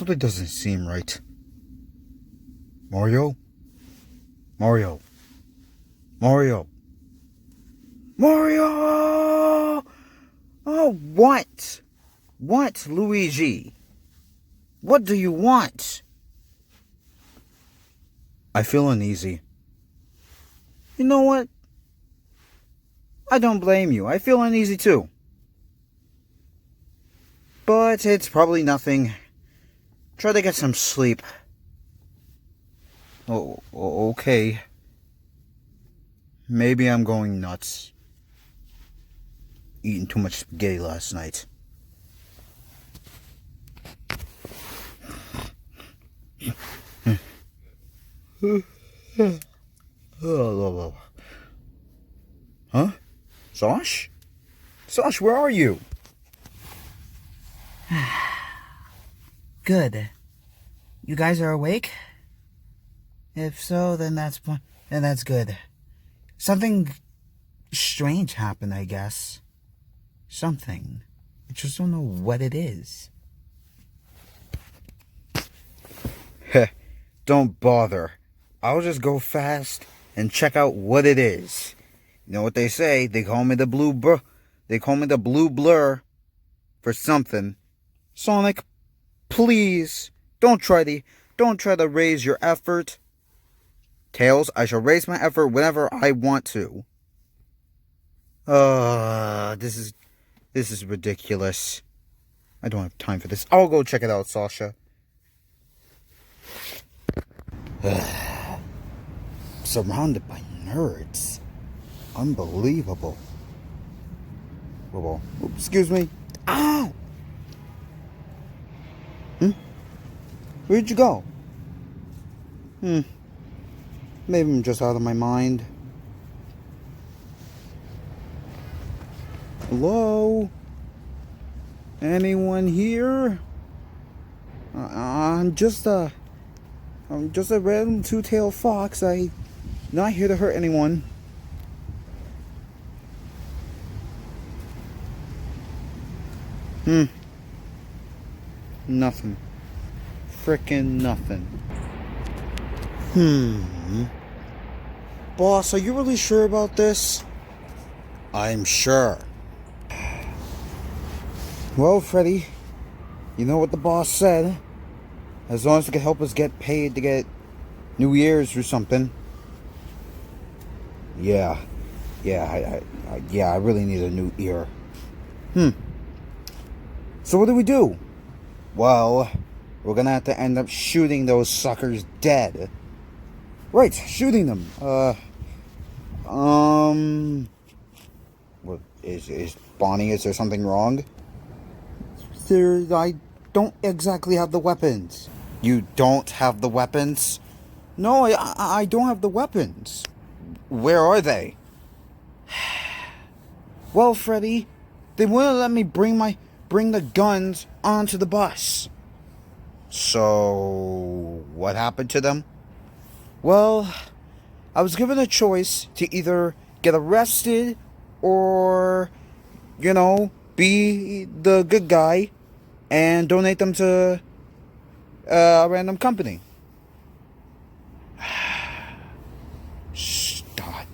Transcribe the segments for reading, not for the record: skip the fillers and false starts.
Something doesn't seem right. Mario? Mario? Mario? Mario! Oh, what? What, Luigi? What do you want? I feel uneasy. You know what? I don't blame you. I feel uneasy too. But it's probably nothing. Try to get some sleep. Oh, okay. Maybe I'm going nuts. Eating too much spaghetti last night. Huh? Sash? Sash, where are you? Good. You guys are awake? If so, then that's good. Something strange happened, I guess. Something. I just don't know what it is. Heh, don't bother. I'll just go fast and check out what it is. You know what they say? They call me the blue blur for something. Sonic, please don't try to raise your effort. Tails, I shall raise my effort whenever I want to. This is ridiculous. I don't have time for this. I'll go check it out, Sasha. Surrounded by nerds. Unbelievable. Whoa. Oops, excuse me. Ow! Where'd you go? Maybe I'm just out of my mind. Hello? Anyone here? I'm just a random two-tailed fox. I'm not here to hurt anyone. Nothing. Frickin' nothing. Boss, are you really sure about this? I'm sure. Well, Freddy, you know what the boss said. As long as it can help us get paid to get New Year's or something. Yeah, I really need a new ear. So what do we do? Well, we're gonna have to end up shooting those suckers dead. Right, shooting them. What is Bonnie? Is there something wrong? I don't exactly have the weapons. You don't have the weapons? No, I don't have the weapons. Where are they? Well, Freddy, they wouldn't let me bring the guns onto the bus. So, what happened to them? Well, I was given a choice to either get arrested or, be the good guy and donate them to a random company. God,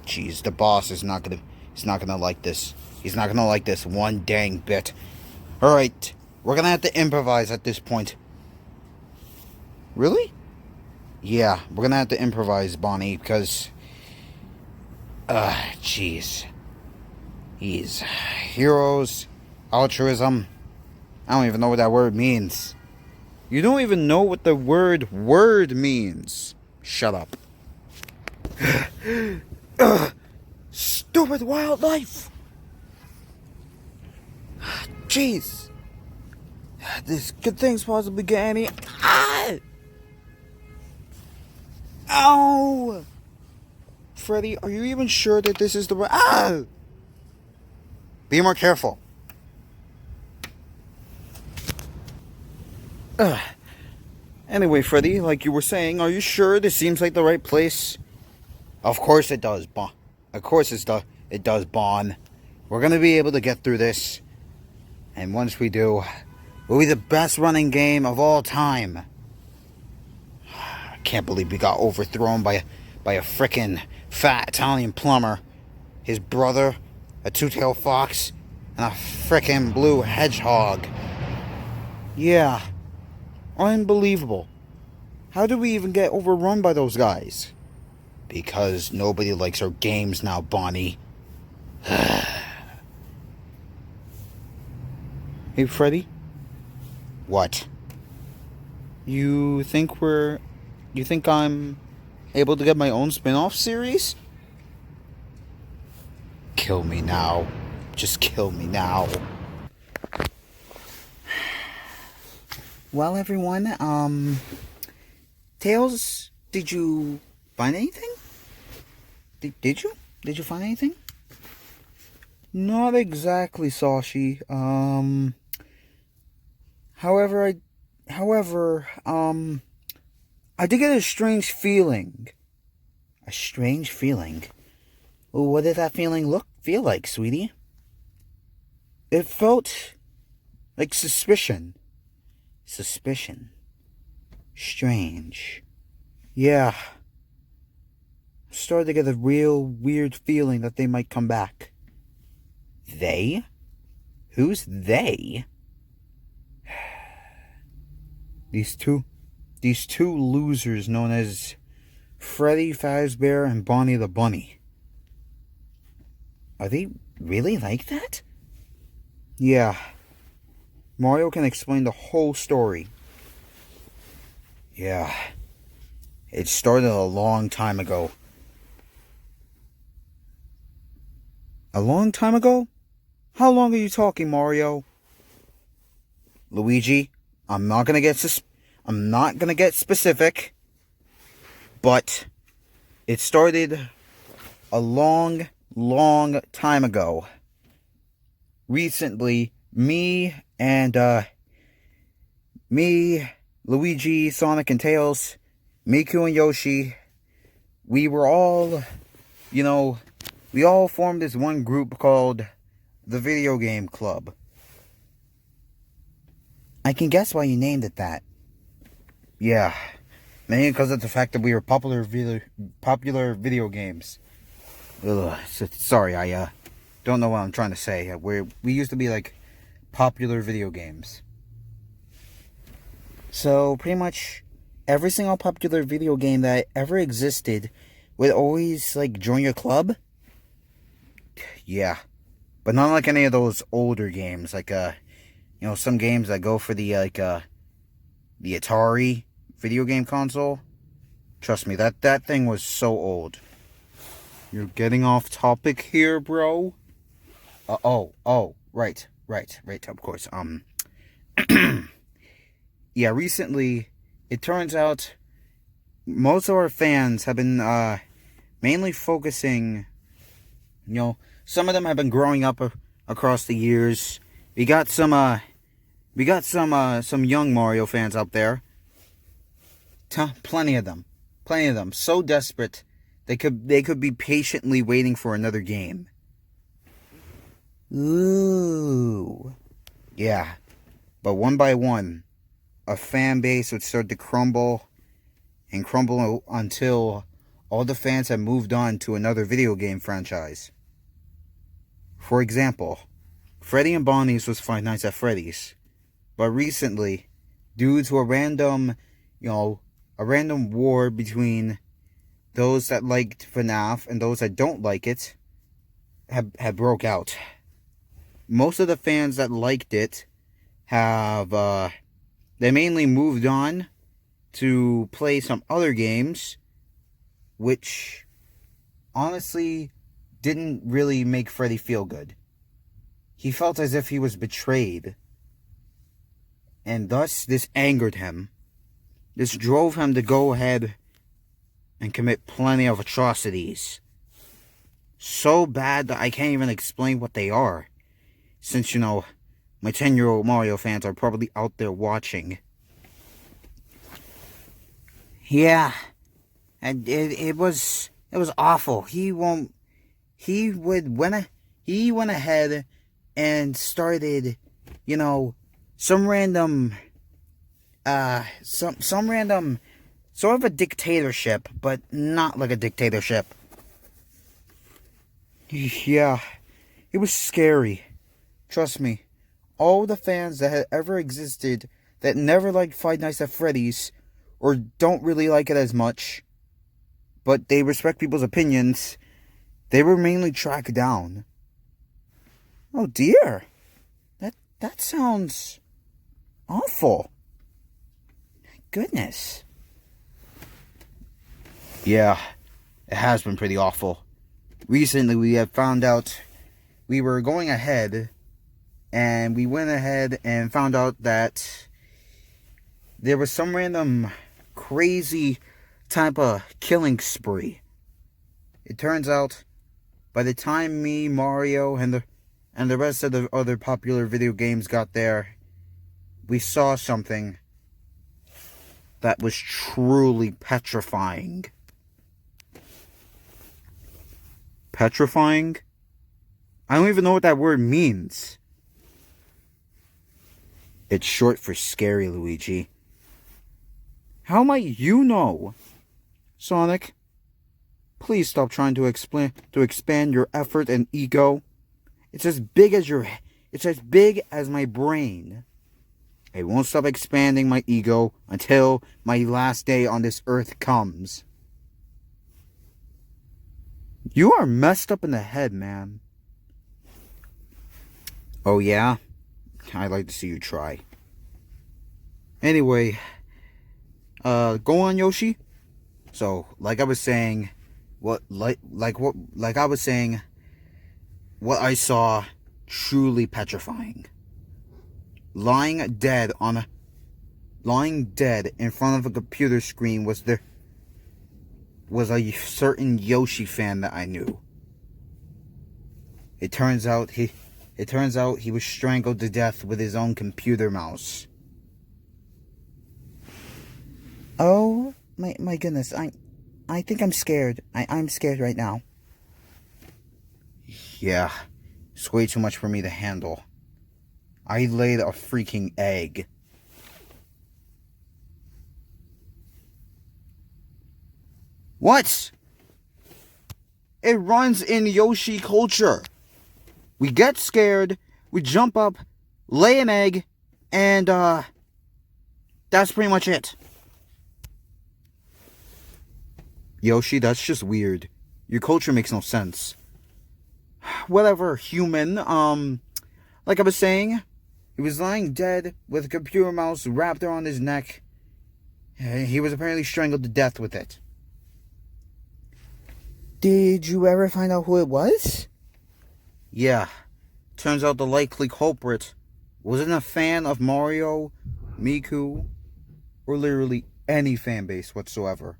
jeez, the boss is not gonna like this. He's not gonna like this one dang bit. Alright, we're gonna have to improvise at this point. Really? Yeah, we're gonna have to improvise, Bonnie, because jeez. He's heroes, altruism. I don't even know what that word means. You don't even know what the word means. Shut up. Stupid wildlife. Jeez. Could things possibly get any... Ow! Freddy, are you even sure that this is the right... Be more careful. Anyway, Freddy, like you were saying, are you sure this seems like the right place? Of course it does, Bon. Of course it does, Bon. We're gonna be able to get through this. And once we do, Will be the best running game of all time. I can't believe we got overthrown by a frickin' fat Italian plumber, his brother, a two-tailed fox, and a frickin' blue hedgehog. Yeah, unbelievable. How did we even get overrun by those guys? Because nobody likes our games now, Bonnie. Hey, Freddy? What? You think I'm able to get my own spin-off series? Kill me now. Just kill me now. Well, everyone, Tails, did you find anything? Did you? Did you find anything? Not exactly, Sashi. However, I did get a strange feeling. A strange feeling? What did that feeling feel like, sweetie? It felt like suspicion. Suspicion? Strange. Yeah. I started to get a real weird feeling that they might come back. They? Who's they? These two losers known as Freddy, Fazbear, and Bonnie the Bunny. Are they really like that? Yeah. Mario can explain the whole story. Yeah. It started a long time ago. A long time ago? How long are you talking, Mario? Luigi, I'm not gonna get specific, but it started a long time ago. Recently, me, Luigi, Sonic, and Tails, Miku and Yoshi, we were all, we all formed this one group called the Video Game Club. I can guess why you named it that. Yeah, mainly because of the fact that we were popular video games. Ugh, sorry, I don't know what I'm trying to say. We used to be like popular video games. So pretty much every single popular video game that ever existed would always like join your club? Yeah. But not like any of those older games, like some games that go for the the Atari video game console. Trust me, that thing was so old. You're getting off topic here, bro. Right, of course. Yeah, recently, it turns out most of our fans have been mainly focusing, some of them have been growing up across the years. We got some young Mario fans out there. Plenty of them, so desperate they could be patiently waiting for another game. Ooh. Yeah, but one by one, a fan base would start to crumble until all the fans have moved on to another video game franchise. For example, Freddy and Bonnie's was Five Nights at Freddy's. But recently, due to a random war between those that liked FNAF and those that don't like it, have broke out. Most of the fans that liked it have, they mainly moved on to play some other games, which honestly didn't really make Freddy feel good. He felt as if he was betrayed, and thus this angered him. This drove him to go ahead and commit plenty of atrocities. So bad that I can't even explain what they are, since, my 10-year-old Mario fans are probably out there watching. Yeah, and it was awful. He went ahead and started, some random, some random, sort of a dictatorship, but not like a dictatorship. Yeah, it was scary. Trust me, all the fans that had ever existed that never liked Five Nights at Freddy's, or don't really like it as much, but they respect people's opinions, they were mainly tracked down. Oh dear. That sounds awful. Goodness. Yeah, it has been pretty awful. Recently we have found out we were going ahead, and we went ahead and found out that there was some random crazy type of killing spree. It turns out by the time me, Mario, and the rest of the other popular video games got there, we saw something that was truly petrifying. Petrifying? I don't even know what that word means. It's short for scary, Luigi. How might you know? Sonic, please stop trying to expand your effort and ego. It's as big as my brain. I won't stop expanding my ego until my last day on this earth comes. You are messed up in the head, man. Oh yeah? I'd like to see you try. Anyway, go on, Yoshi. So, like I was saying, what I saw, truly petrifying. Lying dead in front of a computer screen was a certain Yoshi fan that I knew. It turns out he was strangled to death with his own computer mouse. Oh my goodness, I think I'm scared. I'm scared right now. Yeah, it's way too much for me to handle. I laid a freaking egg. What? It runs in Yoshi culture. We get scared, we jump up, lay an egg, and that's pretty much it. Yoshi, that's just weird. Your culture makes no sense. Whatever, human. Like I was saying, he was lying dead with a computer mouse wrapped around his neck. He was apparently strangled to death with it. Did you ever find out who it was? Yeah. Turns out the likely culprit wasn't a fan of Mario, Miku, or literally any fan base whatsoever.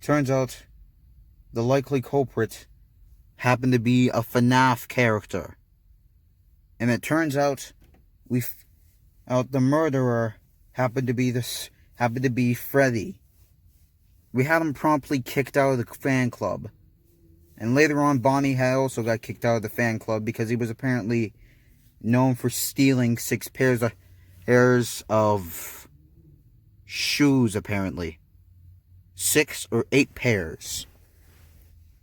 Turns out the likely culprit happened to be a FNAF character. And it turns out the murderer happened to be Freddy. We had him promptly kicked out of the fan club. And later on, Bonnie had also got kicked out of the fan club because he was apparently known for stealing 6 pairs of shoes, apparently. 6 or 8 pairs.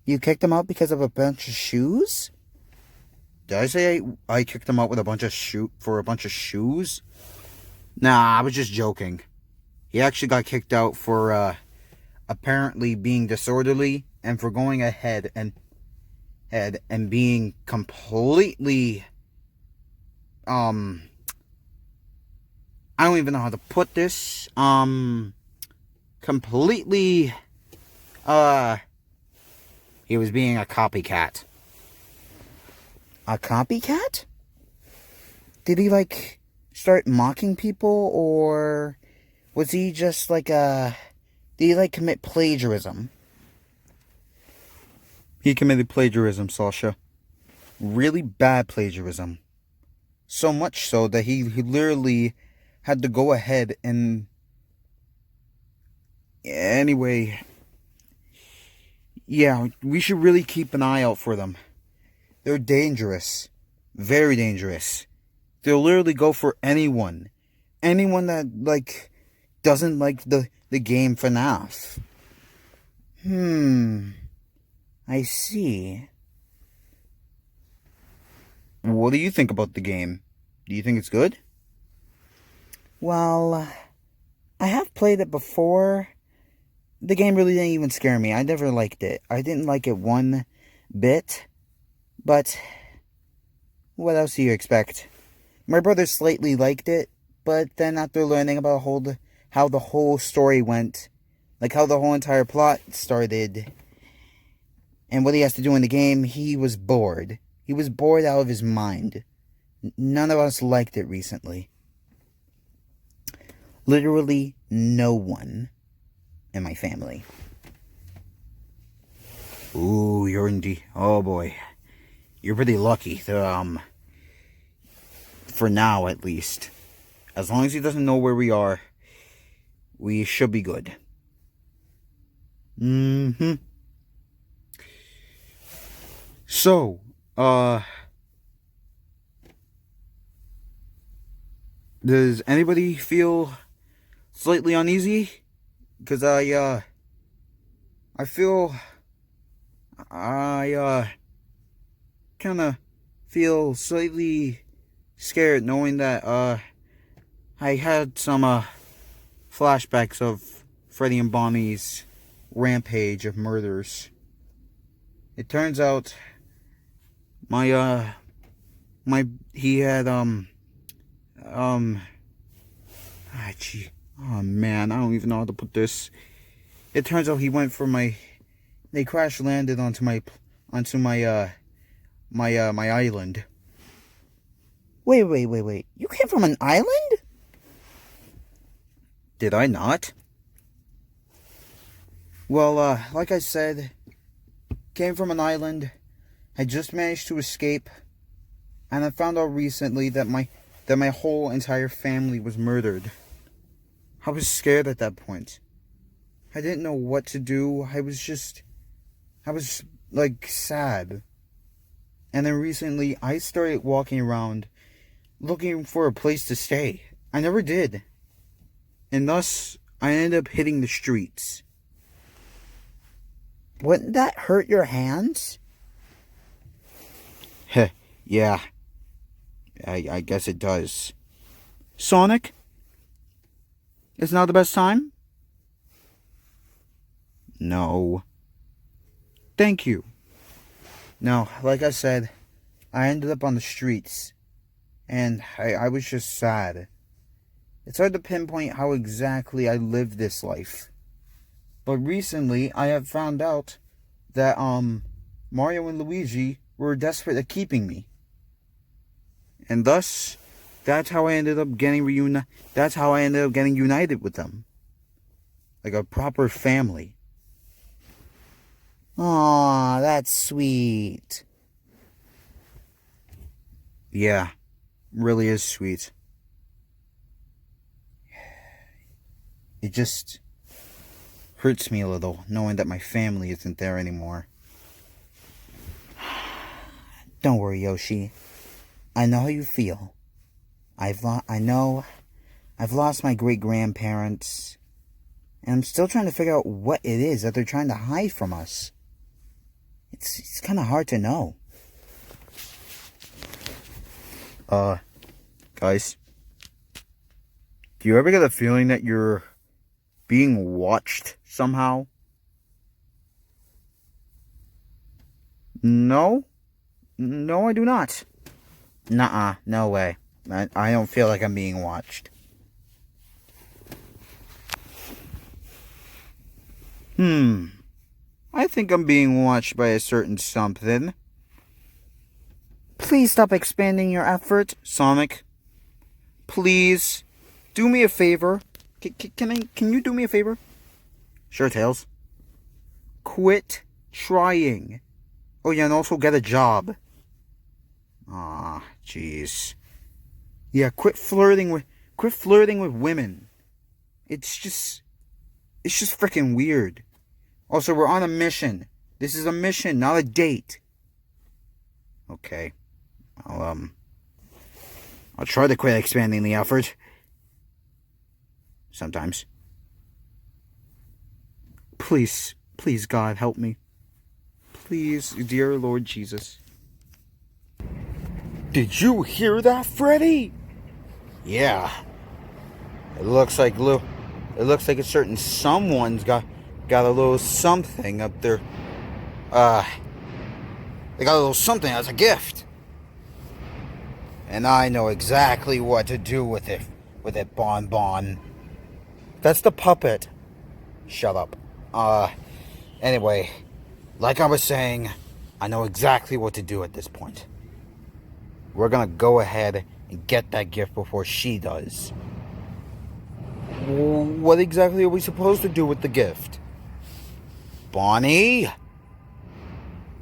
You kicked him out because of a bunch of shoes? Did I say I kicked him out with a bunch of shoes? Nah, I was just joking. He actually got kicked out for apparently being disorderly and for going ahead and being completely I don't even know how to put this. Completely he was being a copycat. A copycat? Did he start mocking people, or was he just did he commit plagiarism? He committed plagiarism, Sasha. Really bad plagiarism. So much so that he literally had to go ahead and... Anyway... Yeah, we should really keep an eye out for them. They're dangerous. Very dangerous. They'll literally go for anyone. Anyone that, like, doesn't like the game FNAF. I see. What do you think about the game? Do you think it's good? Well, I have played it before. The game really didn't even scare me. I never liked it. I didn't like it one bit. But what else do you expect? My brother slightly liked it, but then after learning about how the whole story went, like how the whole entire plot started, and what he has to do in the game, he was bored. He was bored out of his mind. None of us liked it recently. Literally no one in my family. Ooh, you're indeed. Oh boy. You're pretty lucky to, for now at least. As long as he doesn't know where we are, we should be good. So, does anybody feel slightly uneasy? Because I feel, kind of feel slightly scared knowing that, I had some, flashbacks of Freddy and Bonnie's rampage of murders. It turns out he had, oh man, I don't even know how to put this. It turns out he went for they crash landed onto my island. Wait. You came from an island? Did I not? Well, like I said, came from an island, had just managed to escape, and I found out recently that my whole entire family was murdered. I was scared at that point. I didn't know what to do. I was like sad. And then recently I started walking around looking for a place to stay. I never did. And thus I ended up hitting the streets. Wouldn't that hurt your hands? Heh, yeah. I guess it does. Sonic? Is now the best time? No. Thank you. No, like I said, I ended up on the streets. And I was just sad. It's hard to pinpoint how exactly I lived this life. But recently, I have found out that, Mario and Luigi were desperate at keeping me. And thus, that's how I ended up getting united with them. Like a proper family. Aw, that's sweet. Yeah, really is sweet. It just hurts me a little knowing that my family isn't there anymore. Don't worry, Yoshi. I know how you feel. I've lost my great-grandparents, and I'm still trying to figure out what it is that they're trying to hide from us. It's kind of hard to know. Guys, do you ever get a feeling that you're being watched somehow? No? No, I do not. Nuh-uh, no way. I don't feel like I'm being watched. I think I'm being watched by a certain something. Please stop expanding your effort, Sonic. Please, do me a favor. Can you do me a favor? Sure, Tails. Quit trying. Oh yeah, and also get a job. Aw, jeez. Yeah, quit flirting with women. It's just freaking weird. Also, we're on a mission. This is a mission, not a date. Okay. I'll try to quit expanding the effort. Sometimes. Please, please, God, help me. Please, dear Lord Jesus. Did you hear that, Freddy? Yeah. It looks like a certain someone's got a little something up there. They got a little something as a gift. And I know exactly what to do with it, Bon. That's the puppet. Shut up. Anyway, like I was saying, I know exactly what to do at this point. We're gonna go ahead and get that gift before she does. What exactly are we supposed to do with the gift? Bonnie?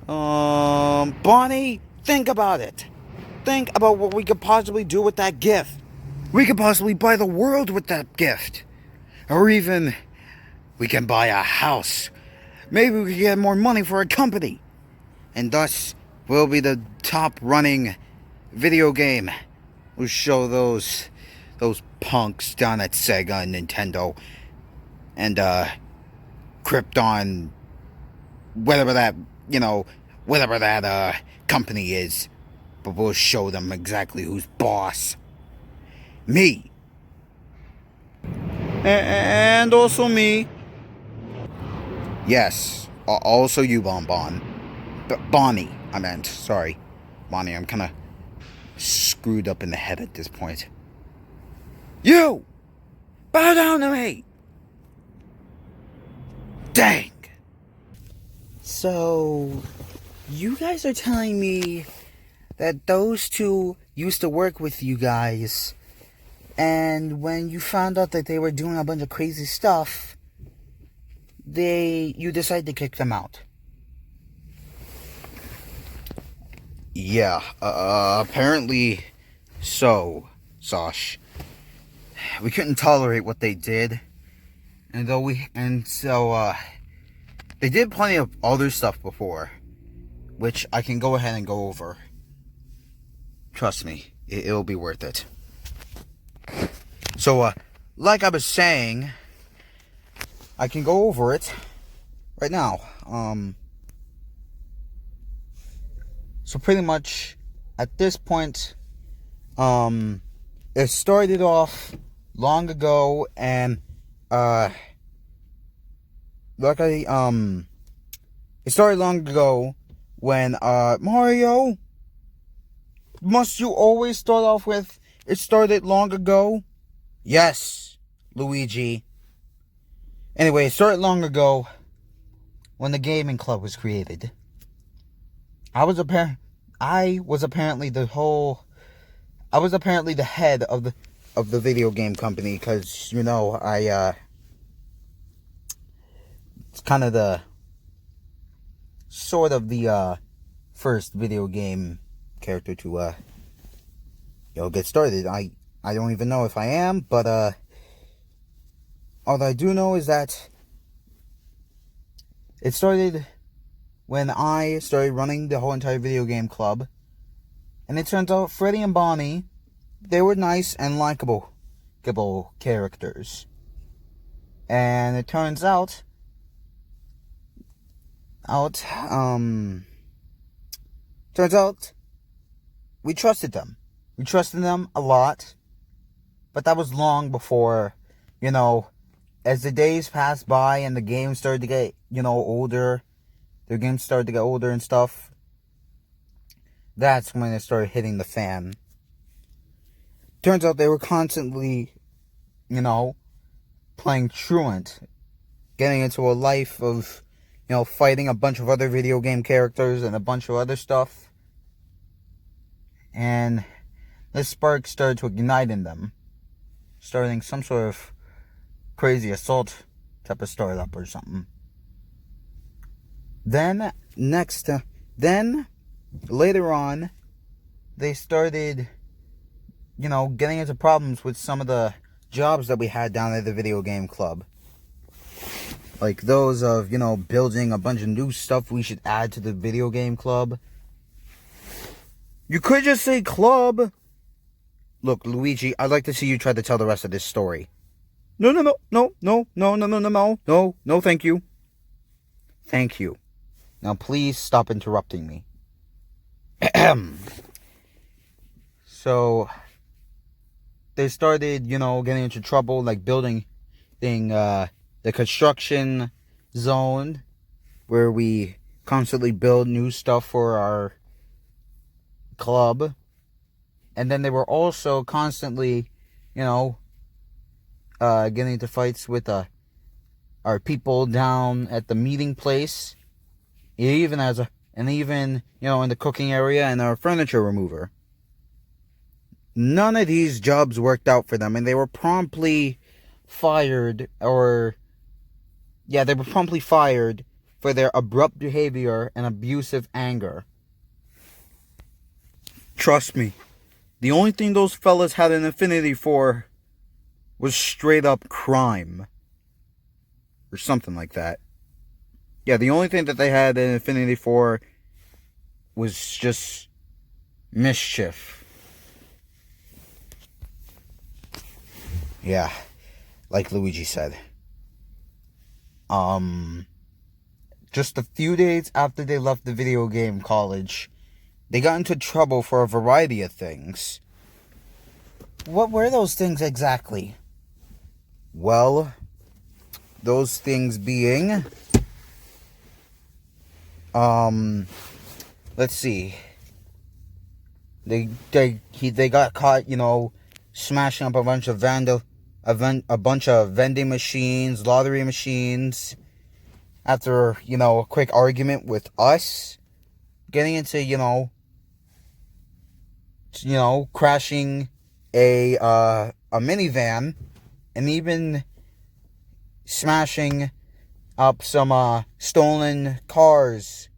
Bonnie, think about it. Think about what we could possibly do with that gift. We could possibly buy the world with that gift. Or even, we can buy a house. Maybe we could get more money for a company. And thus, we'll be the top running video game. We'll show those punks down at Sega and Nintendo. And, Krypton, whatever that company is. But we'll show them exactly who's boss. Me. And also me. Yes, also you, Bonbon. Bonnie, I meant. Sorry. Bonnie, I'm kind of screwed up in the head at this point. You! Bow down to me! Dang! So, you guys are telling me that those two used to work with you guys, and when you found out that they were doing a bunch of crazy stuff, you decided to kick them out. Yeah, apparently so, Sash. We couldn't tolerate what they did, so they did plenty of other stuff before, which I can go ahead and go over. Trust me, it'll be worth it. So, like I was saying, I can go over it right now. So pretty much, at this point, it started off long ago, and, it started long ago when, Mario, must you always start off with, it started long ago? Yes, Luigi. Anyway, it started long ago when the gaming club was created. I was apparently the head of the video game company, because, it's kind of the first video game character to get started. I don't even know if I am, but all I do know is that it started when I started running the whole entire video game club, and it turns out Freddy and Bonnie, they were nice and likable characters, and it turns out we trusted them. We trusted them a lot. But that was long before, as the days passed by and the games started to get, older, their games started to get older and stuff, that's when it started hitting the fan. Turns out they were constantly, playing truant, getting into a life of, fighting a bunch of other video game characters and a bunch of other stuff. And this spark started to ignite in them, starting some sort of crazy assault type of startup or something. Then later on, they started, getting into problems with some of the jobs that we had down at the video game club. Like those of, building a bunch of new stuff we should add to the video game club. You could just say club. Look, Luigi, I'd like to see you try to tell the rest of this story. No, thank you. Thank you. Now please stop interrupting me. So, they started, getting into trouble, like building the construction zone where we constantly build new stuff for our club. And then they were also constantly, getting into fights with our people down at the meeting place, even in the cooking area and our furniture remover. None of these jobs worked out for them, and they were promptly fired, for their abrupt behavior and abusive anger. Trust me, the only thing those fellas had an affinity for was straight up crime. Or something like that. Yeah, the only thing that they had an affinity for was just mischief. Yeah, like Luigi said. Just a few days after they left the video game college, they got into trouble for a variety of things. What were those things exactly? Well, those things being, let's see. They got caught, smashing up a bunch of vending machines, lottery machines. After, a quick argument with us, getting into, crashing a minivan, and even smashing up some stolen cars.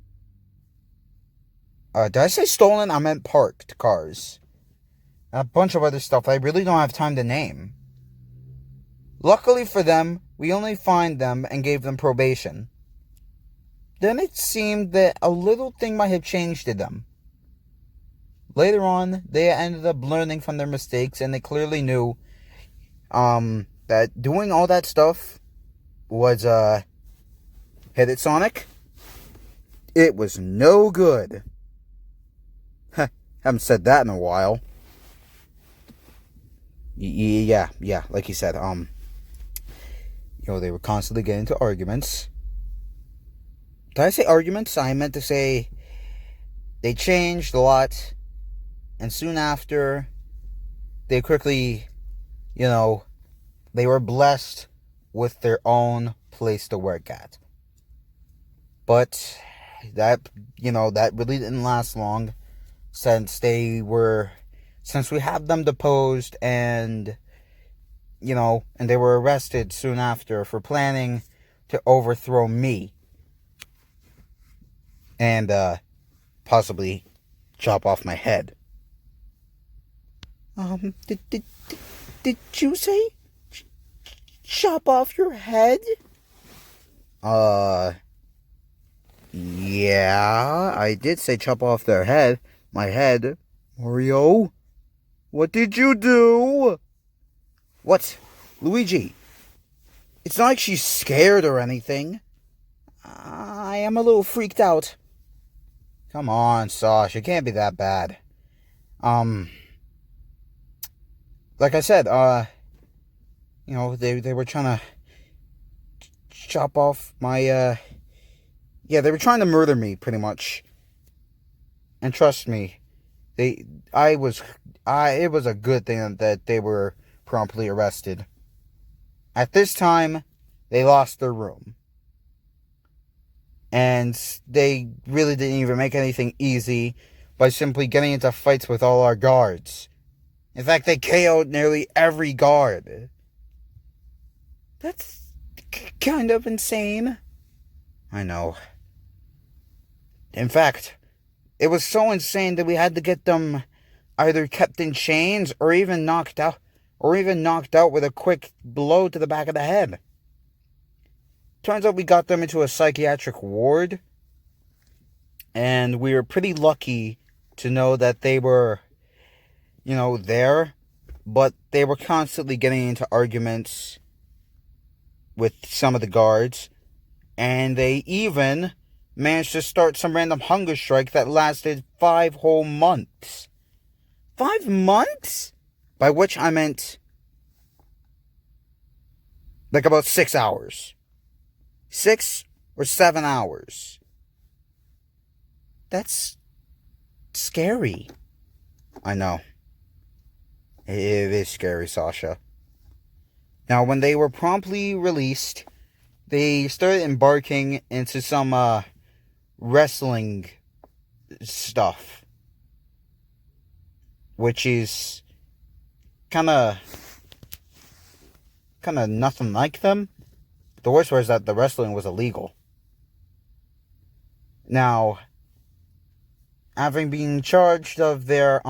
Did I say stolen? I meant parked cars. And a bunch of other stuff I really don't have time to name. Luckily for them, we only fined them and gave them probation. Then it seemed that a little thing might have changed in them. Later on, they ended up learning from their mistakes, and they clearly knew that doing all that stuff was hit it, Sonic? It was no good. Haven't said that in a while. Yeah, like he said, they were constantly getting into arguments. Did I say arguments? I meant to say they changed a lot, and soon after, they quickly, they were blessed with their own place to work at. But that really didn't last long, since we had them deposed and they were arrested soon after for planning to overthrow me and possibly chop off my head. Did you say chop off your head? Yeah, I did say chop off my head. Mario, what did you do? What? Luigi, it's not like she's scared or anything. I am a little freaked out. Come on, Sasha, it can't be that bad. Like I said, they were trying to chop off my, they were trying to murder me, pretty much. And trust me, it was a good thing that they were promptly arrested. At this time, they lost their room. And they really didn't even make anything easy by simply getting into fights with all our guards. In fact, they KO'd nearly every guard. That's kind of insane. I know. In fact, it was so insane that we had to get them either kept in chains or even knocked out with a quick blow to the back of the head. Turns out we got them into a psychiatric ward, and we were pretty lucky to know that they were, there but they were constantly getting into arguments with some of the guards, and they even managed to start some random hunger strike that lasted 5 whole months. 5 months? By which I meant like about 6 hours. 6 or 7 hours. That's scary. I know. It is scary, Sasha. Now, when they were promptly released, they started embarking into some wrestling stuff, which is kind of nothing like them. The worst part is that the wrestling was illegal. Now, having been charged of their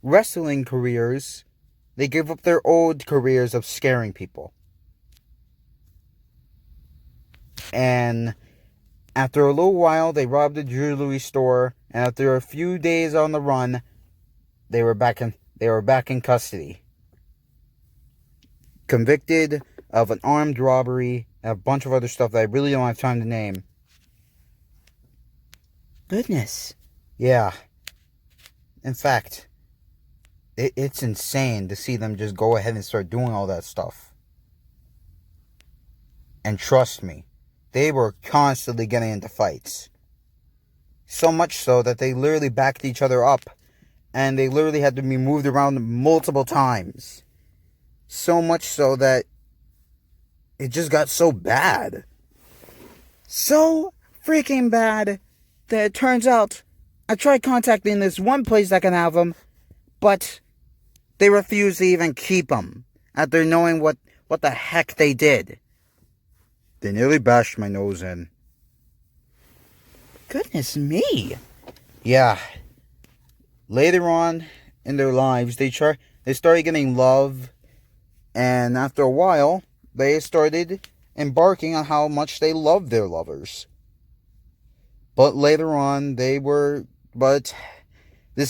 wrestling careers, they gave up their old careers of scaring people. And after a little while, they robbed a jewelry store, and after a few days on the run, they were back in custody. Convicted of an armed robbery and a bunch of other stuff that I really don't have time to name. Goodness. Yeah. In fact, it's insane to see them just go ahead and start doing all that stuff. And trust me, they were constantly getting into fights. So much so that they literally backed each other up, and they literally had to be moved around multiple times. So much so that it just got so bad. So freaking bad that it turns out I tried contacting this one place that can have them, but they refused to even keep them after knowing what the heck they did. They nearly bashed my nose in. Goodness me. Yeah. Later on in their lives, they started getting love, and after a while, they started embarking on how much they loved their lovers. But later on, this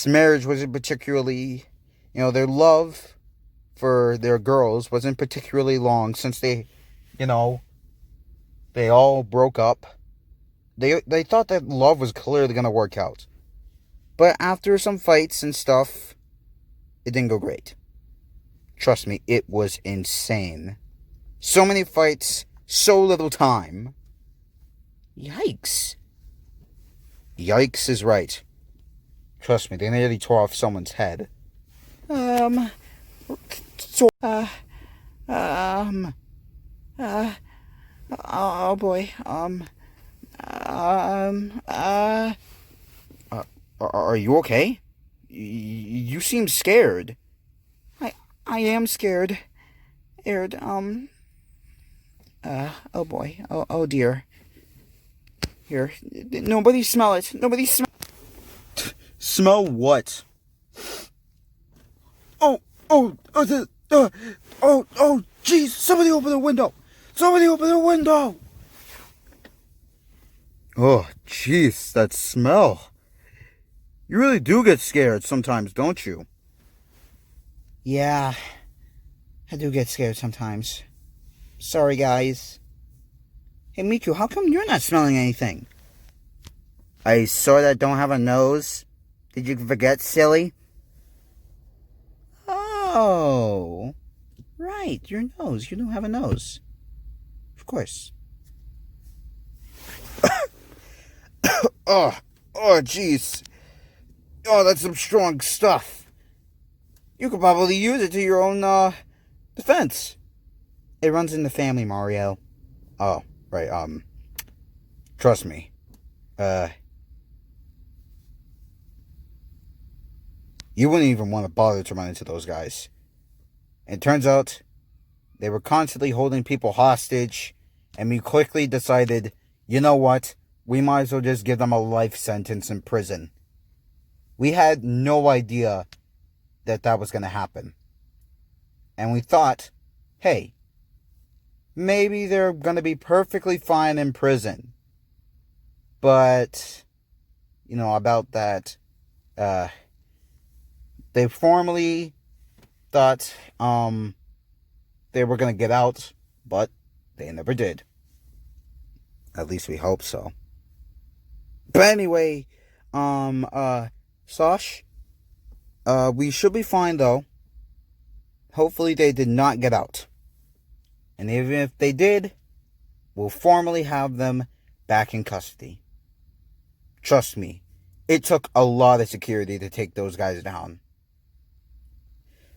marriage wasn't particularly, their love for their girls wasn't particularly long, since they all broke up. They thought that love was clearly going to work out. But after some fights and stuff, it didn't go great. Trust me, it was insane. So many fights, so little time. Yikes. Yikes is right. Trust me, they nearly tore off someone's head. Oh boy. Are you okay? You seem scared. I am scared. Oh boy. Oh dear. Here. Nobody smell it. Nobody smell. Smell what? Jeez! Somebody open the window! Somebody open the window! Oh, jeez, that smell. You really do get scared sometimes, don't you? Yeah. I do get scared sometimes. Sorry, guys. Hey, Miku, how come you're not smelling anything? I sorta don't have a nose. Did you forget, silly? Oh. Right, your nose. You don't have a nose. Of course. Oh, jeez. Oh, that's some strong stuff. You could probably use it to your own, defense. It runs in the family, Mario. Oh, right, trust me. You wouldn't even want to bother to run into those guys. And it turns out they were constantly holding people hostage, and we quickly decided, you know what? We might as well just give them a life sentence in prison. We had no idea that was going to happen. And we thought, hey, maybe they're going to be perfectly fine in prison. But, about that, they formally thought they were gonna get out, but they never did. At least we hope so. But anyway, Sash, we should be fine though. Hopefully they did not get out. And even if they did, we'll formally have them back in custody. Trust me, it took a lot of security to take those guys down.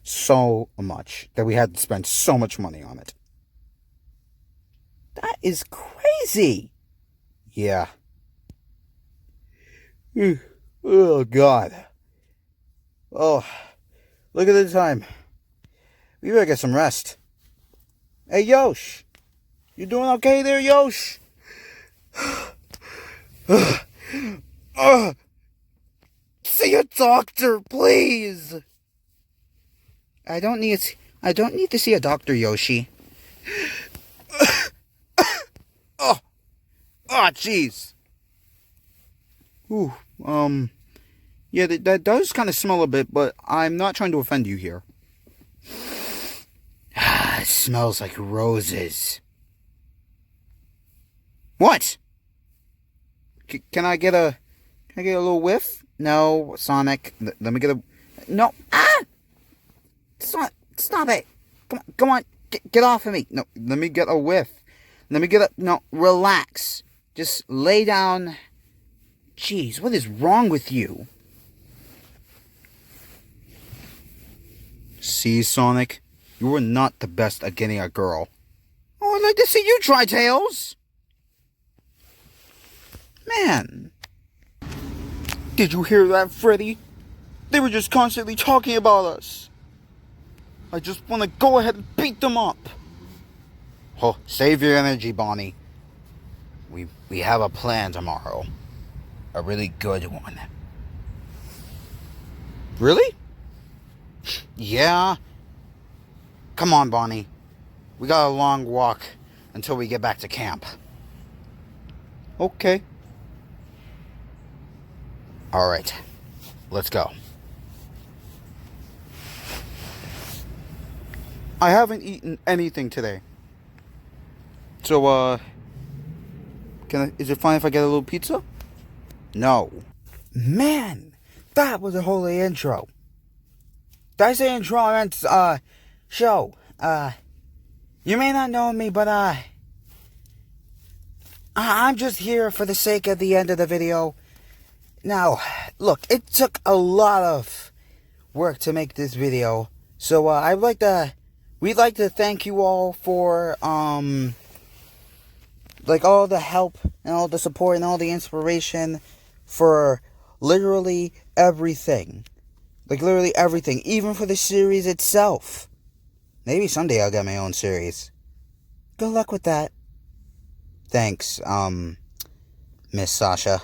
So much that we had to spend so much money on it. That is crazy. Yeah. Oh, God. Oh, look at the time. We better get some rest. Hey, Yosh. You doing okay there, Yosh? See a doctor, please. I don't need to see a doctor, Yoshi. Oh, jeez. Ooh, yeah, that does kind of smell a bit, but I'm not trying to offend you here. It smells like roses. What? Can I get a little whiff? No, Sonic. Let me get a... No. Ah! Stop it. Come on. Get off of me. No, let me get a whiff. No, relax. Just lay down. Jeez, what is wrong with you? See, Sonic? You were not the best at getting a girl. Oh, I'd like to see you try, Tails. Man. Did you hear that, Freddy? They were just constantly talking about us. I just want to go ahead and beat them up. Oh, save your energy, Bonnie. We have a plan tomorrow. A really good one. Really? Yeah. Come on, Bonnie. We got a long walk until we get back to camp. Okay. Alright. Let's go. I haven't eaten anything today. So, is it fine if I get a little pizza? No. Man, that was a holy intro. Did I say intro? I meant, show. You may not know me, but, I'm just here for the sake of the end of the video. Now, look, it took a lot of work to make this video. So, we'd like to thank you all for, all the help and all the support and all the inspiration for literally everything. Like, literally everything. Even for the series itself. Maybe someday I'll get my own series. Good luck with that. Thanks, Miss Sasha.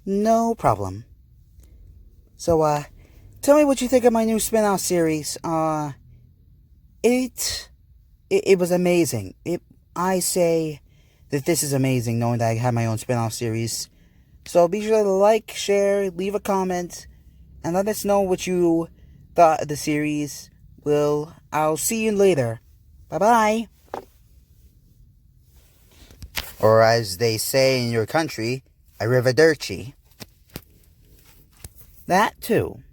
No problem. So, tell me what you think of my new spin-off series. It was amazing. I say that this is amazing, knowing that I have my own spin-off series. So be sure to like, share, leave a comment, and let us know what you thought of the series. I'll see you later. Bye-bye. Or as they say in your country, arrivederci. That too.